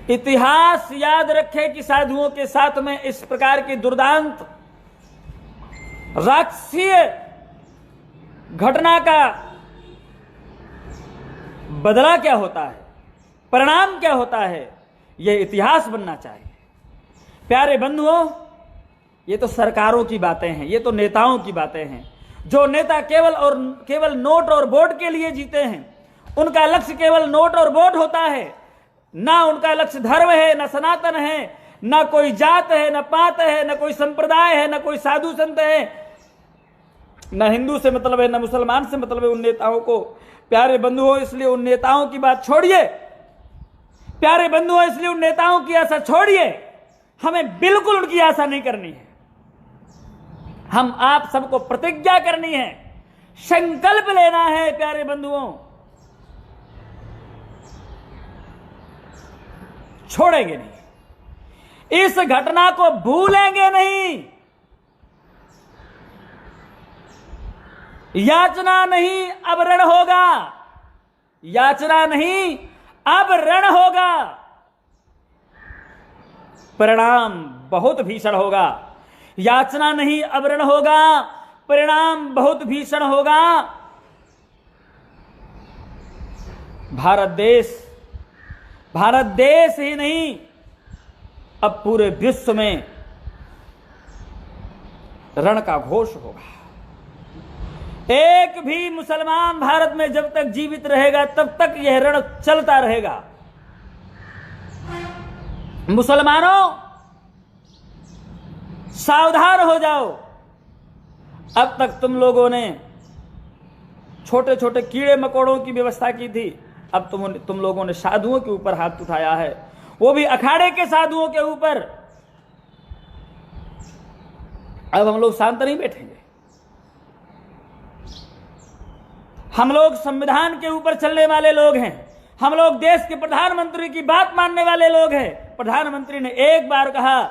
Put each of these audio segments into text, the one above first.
इतिहास याद रखे कि साधुओं के साथ में इस प्रकार की दुर्दांत राक्षसीय घटना का बदला क्या होता है, परिणाम क्या होता है, यह इतिहास बनना चाहिए। प्यारे बंधुओं, ये तो सरकारों की बातें हैं, ये तो नेताओं की बातें हैं। जो नेता केवल नोट और वोट के लिए जीते हैं, उनका लक्ष्य केवल नोट और वोट होता है, ना उनका लक्ष्य धर्म है, ना सनातन है, ना कोई जात है, ना पात है, ना कोई संप्रदाय है, ना कोई साधु संत है, ना हिंदू से मतलब है, ना मुसलमान से मतलब है उन नेताओं को। प्यारे बंधुओं, इसलिए उन नेताओं की बात छोड़िए, प्यारे बंधुओं, इसलिए उन नेताओं की आशा छोड़िए। हमें बिल्कुल उनकी आशा नहीं करनी है। हम आप सबको प्रतिज्ञा करनी है, संकल्प लेना है प्यारे बंधुओं, छोड़ेंगे नहीं, इस घटना को भूलेंगे नहीं। याचना नहीं अब रण होगा, याचना नहीं अब रण होगा। परिणाम बहुत भीषण होगा। याचना नहीं अब रण होगा, परिणाम बहुत भीषण होगा। भारत देश ही नहीं, अब पूरे विश्व में रण का घोष होगा। एक भी मुसलमान भारत में जब तक जीवित रहेगा तब तक यह रण चलता रहेगा। मुसलमानों, सावधान हो जाओ। अब तक तुम लोगों ने छोटे छोटे कीड़े मकोड़ों की व्यवस्था की थी, अब तुम लोगों ने साधुओं के ऊपर हाथ उठाया है, वो भी अखाड़े के साधुओं के ऊपर। अब हम लोग शांत नहीं बैठेंगे। हम लोग संविधान के ऊपर चलने वाले लोग हैं। हम लोग देश के प्रधानमंत्री की बात मानने वाले लोग हैं। प्रधानमंत्री ने एक बार कहा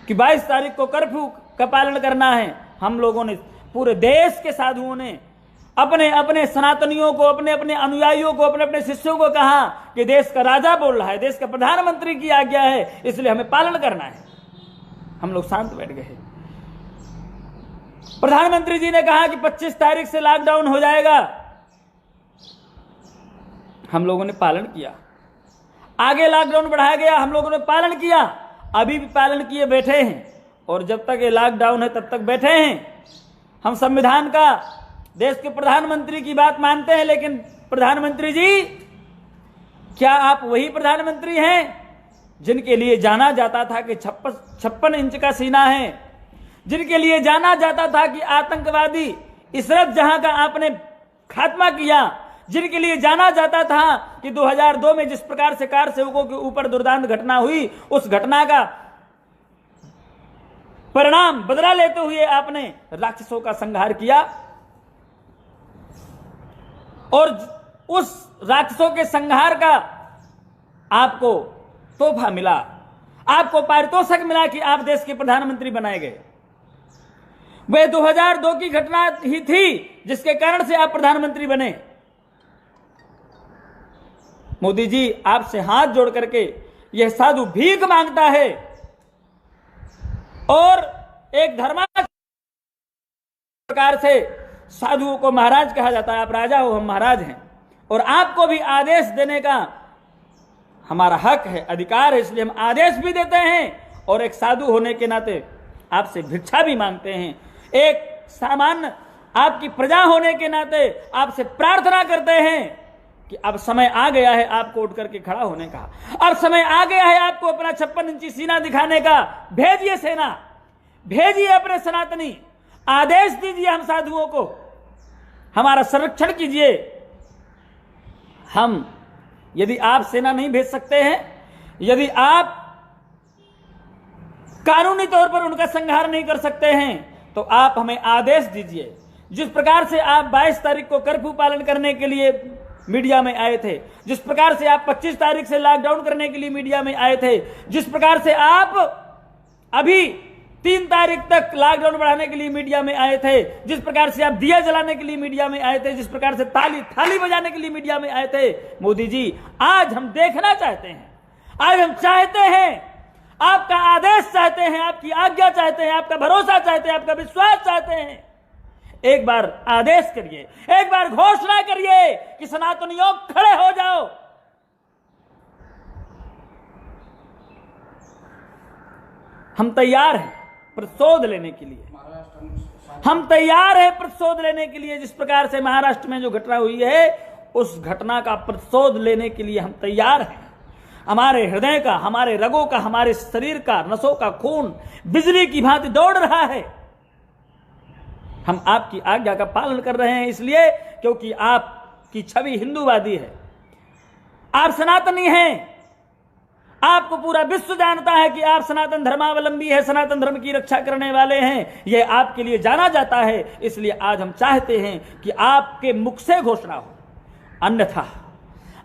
कि 22 तारीख को कर्फ्यू का पालन करना है। हम लोगों ने, पूरे देश के साधुओं ने अपने अपने सनातनियों को, अपने अपने अनुयायियों को, अपने अपने शिष्यों को कहा कि देश का राजा बोल रहा है, देश का प्रधानमंत्री की आज्ञा है, इसलिए हमें पालन करना है। हम लोग शांत बैठ गए। प्रधानमंत्री जी ने कहा कि 25 तारीख से लॉकडाउन हो जाएगा, हम लोगों ने पालन किया। आगे लॉकडाउन बढ़ाया गया, हम लोगों ने पालन किया, अभी भी पालन किए बैठे हैं, और जब तक ये लॉकडाउन है तब तक बैठे हैं। हम संविधान का, देश के प्रधानमंत्री की बात मानते हैं, लेकिन प्रधानमंत्री जी, क्या आप वही प्रधानमंत्री हैं जिनके लिए जाना जाता था कि 56 इंच का सीना है, जिनके लिए जाना जाता था कि आतंकवादी इशरत जहां का आपने खात्मा किया, जिनके लिए जाना जाता था कि 2002 में जिस प्रकार से कार सेवकों के ऊपर दुर्दांत घटना हुई, उस घटना का परिणाम बदला लेते हुए आपने राक्षसों का संहार किया, और उस राक्षसों के संहार का आपको तोहफा मिला, आपको पारितोषिक मिला कि आप देश के प्रधानमंत्री बनाए गए। वह 2002 की घटना ही थी जिसके कारण से आप प्रधानमंत्री बने। मोदी जी, आपसे हाथ जोड़ करके यह साधु भीख मांगता है, और एक धर्मात्म प्रकार से साधुओं को महाराज कहा जाता है। आप राजा हो, हम महाराज हैं, और आपको भी आदेश देने का हमारा हक है, अधिकार है, इसलिए हम आदेश भी देते हैं, और एक साधु होने के नाते आपसे भिक्षा भी मांगते हैं। एक सामान्य आपकी प्रजा होने के नाते आपसे प्रार्थना करते हैं कि अब समय आ गया है आपको उठ करके खड़ा होने का, अब समय आ गया है आपको अपना 56 इंची सीना दिखाने का। भेजिए सेना, भेजिए अपने सनातनी, आदेश दीजिए हम साधुओं को, हमारा संरक्षण कीजिए। हम, यदि आप सेना नहीं भेज सकते हैं, यदि आप कानूनी तौर पर उनका संहार नहीं कर सकते हैं, तो आप हमें आदेश दीजिए। जिस प्रकार से आप 22 तारीख को कर्फ्यू पालन करने के लिए मीडिया में आए थे, जिस प्रकार से आप 25 तारीख से लॉकडाउन करने के लिए मीडिया में आए थे, जिस प्रकार से आप अभी 3 तारीख तक लॉकडाउन बढ़ाने के लिए मीडिया में आए थे, जिस प्रकार से आप दिया जलाने के लिए मीडिया में आए थे, जिस प्रकार से थाली बजाने के लिए मीडिया में आए थे, मोदी जी आज हम देखना चाहते हैं, आज हम चाहते हैं, आपका आदेश चाहते हैं, आपकी आज्ञा चाहते हैं, आपका भरोसा चाहते हैं, आपका विश्वास चाहते हैं। एक बार आदेश करिए, एक बार घोषणा करिए कि सनातनियों खड़े हो जाओ। हम तैयार हैं प्रतिशोध लेने के लिए, हम तैयार हैं प्रतिशोध लेने के लिए। जिस प्रकार से महाराष्ट्र में जो घटना हुई है, उस घटना का प्रतिशोध लेने के लिए हम तैयार हैं। हमारे हृदय का, हमारे रगों का, हमारे शरीर का, नसों का खून बिजली की भांति दौड़ रहा है। हम आपकी आज्ञा का पालन कर रहे हैं, इसलिए क्योंकि आपकी छवि हिंदूवादी है, आप सनातनी हैं। आपको पूरा विश्व जानता है कि आप सनातन धर्मावलंबी है, सनातन धर्म की रक्षा करने वाले हैं, यह आपके लिए जाना जाता है। इसलिए आज हम चाहते हैं कि आपके मुख से घोषणा हो,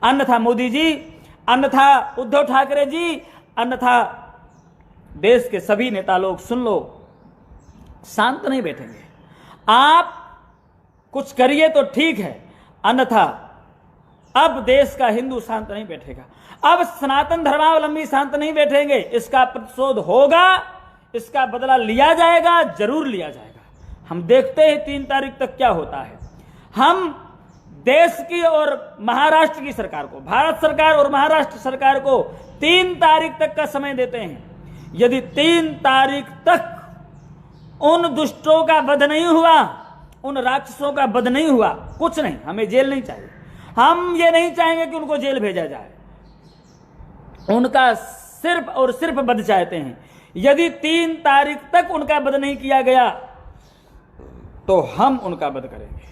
अन्यथा मोदी जी, अन्यथा उद्धव ठाकरे जी, अन्यथा देश के सभी नेता लोग, सुन लो, शांत नहीं बैठेंगे। आप कुछ करिए तो ठीक है, अन्यथा अब देश का हिंदू शांत नहीं बैठेगा, अब सनातन धर्मावलंबी शांत नहीं बैठेंगे। इसका प्रतिशोध होगा, इसका बदला लिया जाएगा, जरूर लिया जाएगा। हम देखते हैं 3 तारीख तक क्या होता है। हम देश की और महाराष्ट्र की सरकार को, भारत सरकार और महाराष्ट्र सरकार को 3 तारीख तक का समय देते हैं। यदि 3 तारीख तक उन दुष्टों का वध नहीं हुआ, उन राक्षसों का वध नहीं हुआ, कुछ नहीं, हमें जेल नहीं चाहिए, हम ये नहीं चाहेंगे कि उनको जेल भेजा जाए, उनका सिर्फ और सिर्फ वध चाहते हैं। यदि 3 तारीख तक उनका वध नहीं किया गया तो हम उनका वध करेंगे।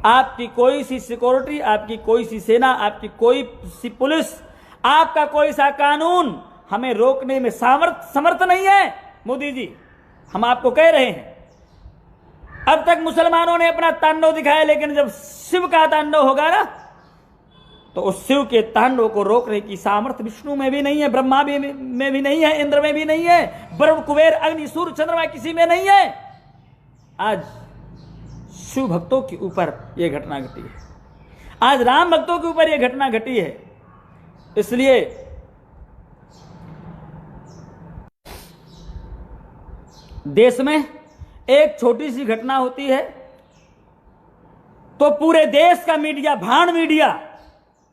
आपकी कोई सी सिक्योरिटी, आपकी कोई सी सेना, आपकी कोई सी पुलिस, आपका कोई सा कानून हमें रोकने में समर्थ नहीं है। मोदी जी, हम आपको कह रहे हैं, अब तक मुसलमानों ने अपना तांडव दिखाया, लेकिन जब शिव का तांडव होगा ना, तो उस शिव के तांडव को रोकने की सामर्थ्य विष्णु में भी नहीं है, ब्रह्मा में भी नहीं है, इंद्र में भी नहीं है, वरुण, कुबेर, अग्नि, सूर्य, चंद्रमा किसी में नहीं है। आज शिव भक्तों के ऊपर यह घटना घटी है, आज राम भक्तों के ऊपर यह घटना घटी है। इसलिए देश में एक छोटी सी घटना होती है तो पूरे देश का मीडिया, भाण मीडिया,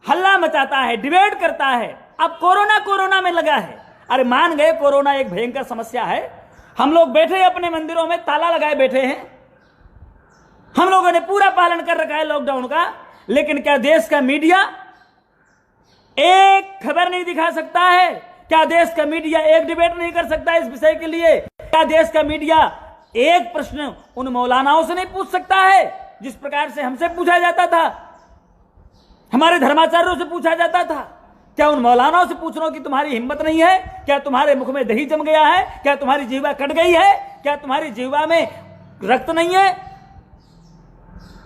हल्ला मचाता है, डिबेट करता है। अब कोरोना में लगा है। अरे मान गए कोरोना एक भयंकर समस्या है, हम लोग बैठे अपने मंदिरों में ताला लगाए बैठे हैं, हम लोगों ने पूरा पालन कर रखा है लॉकडाउन का, लेकिन क्या देश का मीडिया एक खबर नहीं दिखा सकता है? क्या देश का मीडिया एक डिबेट नहीं कर सकता इस विषय के लिए? क्या देश का मीडिया एक प्रश्न उन मौलानाओं से नहीं पूछ सकता है जिस प्रकार से हमसे पूछा जाता था, हमारे धर्माचार्यों से पूछा जाता था? क्या उन मौलानाओं से पूछना कि तुम्हारी हिम्मत नहीं है? क्या तुम्हारे मुख में दही जम गया है? क्या तुम्हारी जीवा कट गई है? क्या तुम्हारी जीवा में रक्त नहीं है?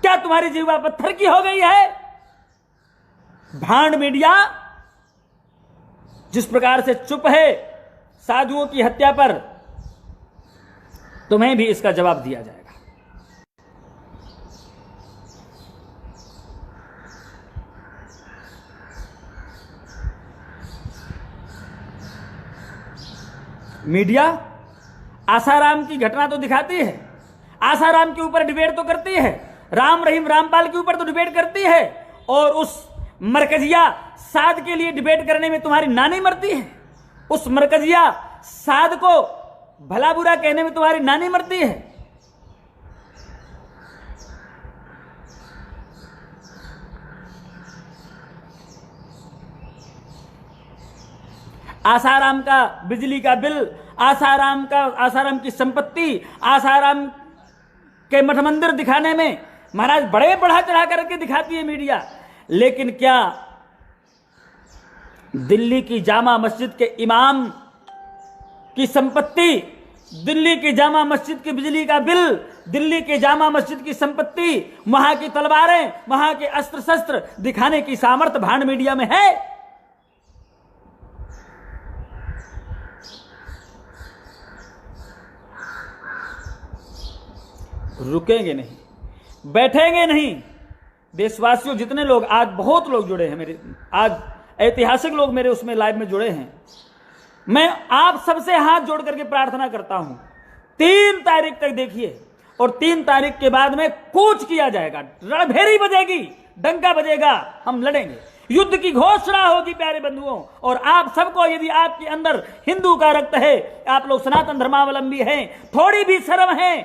क्या तुम्हारी जीवा पत्थर की हो गई है? भांड मीडिया जिस प्रकार से चुप है साधुओं की हत्या पर, तुम्हें भी इसका जवाब दिया जाएगा। मीडिया आसाराम की घटना तो दिखाती है, आसाराम के ऊपर डिबेट तो करती है, राम रहीम रामपाल के ऊपर तो डिबेट करती है, और उस मरकजिया साध के लिए डिबेट करने में तुम्हारी नानी मरती है, उस मरकजिया साध को भला बुरा कहने में तुम्हारी नानी मरती है। आसाराम का बिजली का बिल, आसाराम की संपत्ति, आसाराम के मठ मंदिर दिखाने में महाराज बड़े बढ़ा चढ़ा करके दिखाती है मीडिया, लेकिन क्या दिल्ली की जामा मस्जिद के इमाम की संपत्ति, दिल्ली की जामा मस्जिद की बिजली का बिल, दिल्ली के जामा मस्जिद की संपत्ति, वहां की तलवारें, वहां के अस्त्र शस्त्र दिखाने की सामर्थ्य भांड मीडिया में है? रुकेंगे नहीं, बैठेंगे नहीं। देशवासियों, जितने लोग आज, बहुत लोग जुड़े हैं मेरे, आज ऐतिहासिक लोग मेरे उसमें लाइव में जुड़े हैं, मैं आप सबसे हाथ जोड़ करके प्रार्थना करता हूं, 3 तारीख तक देखिए, और 3 तारीख के बाद में कूच किया जाएगा, रणभेरी बजेगी, डंका बजेगा, हम लड़ेंगे, युद्ध की घोषणा होगी प्यारे बंधुओं। और आप सबको, यदि आपके अंदर हिंदू का रक्त है, आप लोग सनातन धर्मावलंबी हैं, थोड़ी भी शर्म है,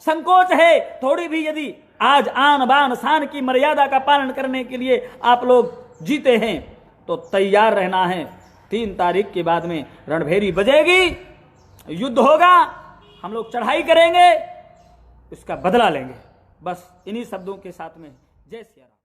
संकोच है, थोड़ी भी यदि आज आन बान शान की मर्यादा का पालन करने के लिए आप लोग जीते हैं, तो तैयार रहना है। 3 तारीख के बाद में रणभेरी बजेगी, युद्ध होगा, हम लोग चढ़ाई करेंगे, इसका बदला लेंगे। बस इन्हीं शब्दों के साथ में जय सिया राम।